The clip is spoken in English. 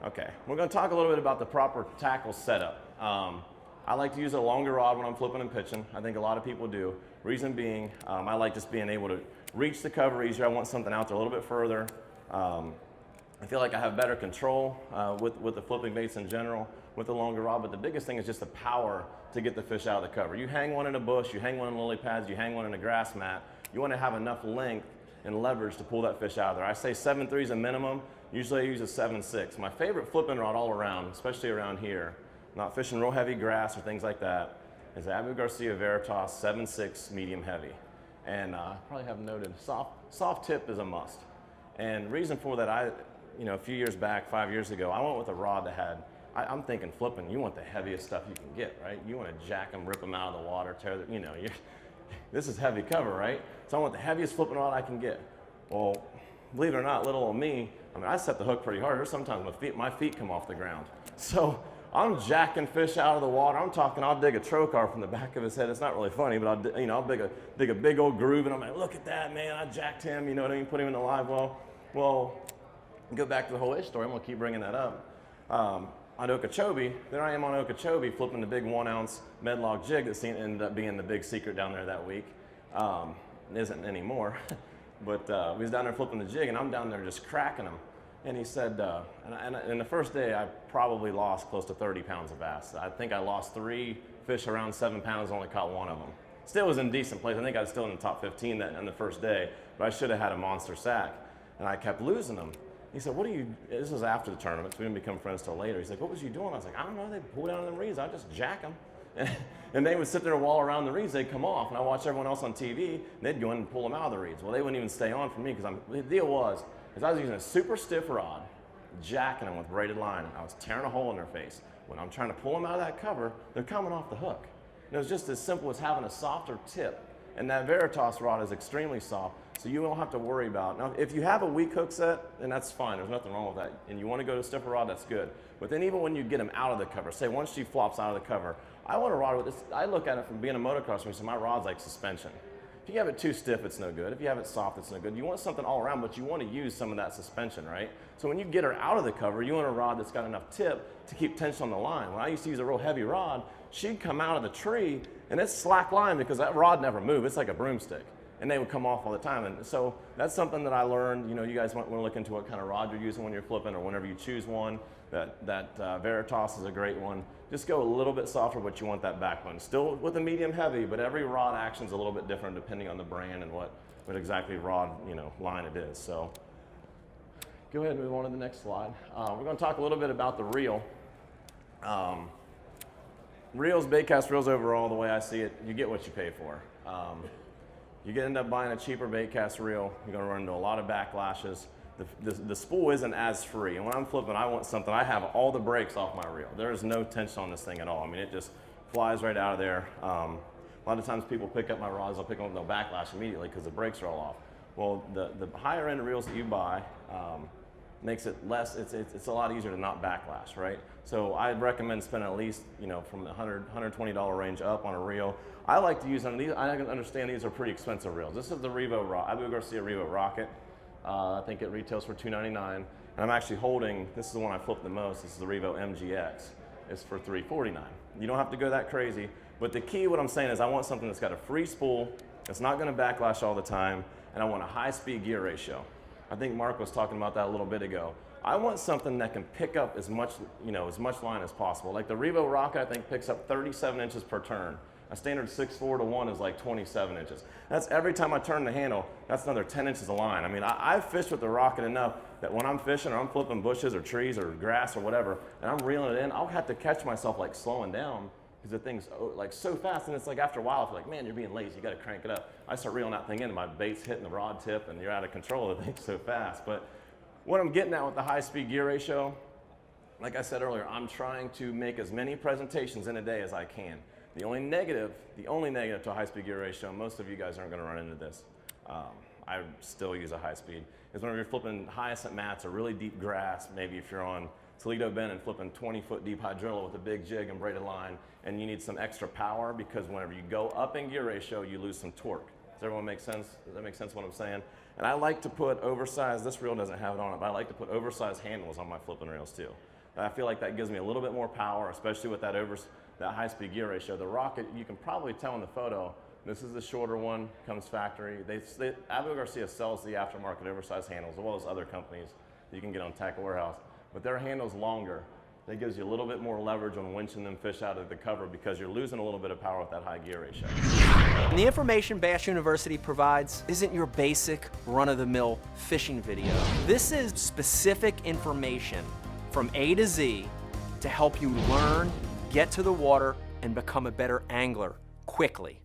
Okay, we're going to talk a little bit about the proper tackle setup. I like to use a longer rod when I'm flipping and pitching. I think a lot of people do. Reason being, I like just being able to reach the cover easier. I want something out there a little bit further. I feel like I have better control with the flipping baits in general with the longer rod, but the biggest thing is just the power to get the fish out of the cover. You hang one in a bush, you hang one in lily pads, you hang one in a grass mat, you want to have enough length and leverage to pull that fish out of there. I say 7.3 is a minimum. Usually I use a 7.6. My favorite flipping rod all around, especially around here, not fishing real heavy grass or things like that, is the Abu Garcia Veritas 7.6 medium heavy. And I probably have noted soft tip is a must. And reason for that, a few years back, 5 years ago, I went with a rod that had, I'm thinking flipping, you want the heaviest stuff you can get, right? You want to jack them, rip them out of the water, tear the, this is heavy cover, right? So I want the heaviest flipping rod I can get. Well, believe it or not, little old me, I set the hook pretty hard. There's sometimes my feet come off the ground. So I'm jacking fish out of the water. I'm talking, I'll dig a trocar from the back of his head. It's not really funny, but I'll dig a big old groove, and I'm like, look at that, man, I jacked him, you know what I mean, put him in the live well. Well, go back to the whole ish story. I'm gonna keep bringing that up. On Okeechobee, there I am on Okeechobee flipping the big 1 ounce medlog jig that ended up being the big secret down there that week. It isn't anymore, but we was down there flipping the jig, and I'm down there just cracking them. And he said, and the first day I probably lost close to 30 pounds of bass. I think I lost 3 fish around 7 pounds, only caught 1 of them. Still was in decent place. I think I was still in the top 15 on the first day, but I should have had a monster sack. And I kept losing them. He said, this was after the tournament, so we didn't become friends till later. He's like, what was you doing? I was like, I don't know, they pull down them reeds, I just jack them. And they would sit there and wall around the reeds, they'd come off, and I watch everyone else on TV, and they'd go in and pull them out of the reeds. Well, they wouldn't even stay on for me, because the deal was I was using a super stiff rod, jacking them with braided line, and I was tearing a hole in their face. When I'm trying to pull them out of that cover, they're coming off the hook. And it was just as simple as having a softer tip. And that Veritas rod is extremely soft, so you don't have to worry about. Now, if you have a weak hook set, then that's fine. There's nothing wrong with that. And you want to go to a stiffer rod, that's good. But then even when you get them out of the cover, say once she flops out of the cover, I want a rod with this. I look at it from being a motocross racer, my rod's like suspension. If you have it too stiff, it's no good. If you have it soft, it's no good. You want something all around, but you want to use some of that suspension, right? So when you get her out of the cover, you want a rod that's got enough tip to keep tension on the line. When I used to use a real heavy rod, she'd come out of the tree, and it's slack line because that rod never moved. It's like a broomstick, and they would come off all the time. And so that's something that I learned. You guys want to look into what kind of rod you're using when you're flipping, or whenever you choose one. That Veritas is a great one. Just go a little bit softer, but you want that backbone. Still with a medium heavy, but every rod action is a little bit different depending on the brand and what exactly rod line it is. So go ahead and move on to the next slide. We're going to talk a little bit about the reel. Reels, baitcast reels overall, the way I see it, you get what you pay for. You end up buying a cheaper baitcast reel, you're going to run into a lot of backlashes. The spool isn't as free, and when I'm flipping, I want something, I have all the brakes off my reel. There is no tension on this thing at all. I mean, it just flies right out of there. A lot of times people pick up my rods, they'll pick them up with no backlash immediately because the brakes are all off. Well, the higher end reels that you buy makes it less, it's a lot easier to not backlash, right? So I'd recommend spending at least, from the $100, $120 range up on a reel. I like to use them. I understand these are pretty expensive reels. This is the Revo Abu Garcia Revo Rocket. I think it retails for $299, and I'm actually holding, this is the one I flip the most, this is the Revo MGX. It's for $349. You don't have to go that crazy, but the key, what I'm saying is I want something that's got a free spool, it's not gonna backlash all the time, and I want a high-speed gear ratio. I think Mark was talking about that a little bit ago. I want something that can pick up as much line as possible. Like the Revo Rocket, I think picks up 37 inches per turn. A standard 6.4 to 1 is like 27 inches. That's every time I turn the handle, that's another 10 inches of line. I mean, I've fished with the Rocket enough that when I'm fishing or I'm flipping bushes or trees or grass or whatever, and I'm reeling it in, I'll have to catch myself like slowing down because the thing's like so fast, and it's like after a while, I feel like, man, you're being lazy, you gotta crank it up. I start reeling that thing in, and my bait's hitting the rod tip, and you're out of control of the thing so fast. But what I'm getting at with the high-speed gear ratio, like I said earlier, I'm trying to make as many presentations in a day as I can. The only negative to a high-speed gear ratio, most of you guys aren't gonna run into this, I still use a high speed, is whenever you're flipping hyacinth mats or really deep grass, maybe if you're on Toledo Bend and flipping 20-foot deep hydrilla with a big jig and braided line, and you need some extra power because whenever you go up in gear ratio, you lose some torque. Does Does everyone make sense? Does that make sense what I'm saying? And I like to put oversized, this reel doesn't have it on it, but I like to put oversized handles on my flipping reels too. And I feel like that gives me a little bit more power, especially with that high-speed gear ratio. The Rocket, you can probably tell in the photo, this is the shorter one, comes factory. Abu Garcia sells the aftermarket oversized handles, as well as other companies that you can get on Tackle Warehouse. But their handle's longer. That gives you a little bit more leverage on winching them fish out of the cover because you're losing a little bit of power with that high gear ratio. And the information Bass University provides isn't your basic run-of-the-mill fishing video. This is specific information from A to Z to help you learn, get to the water, and become a better angler quickly.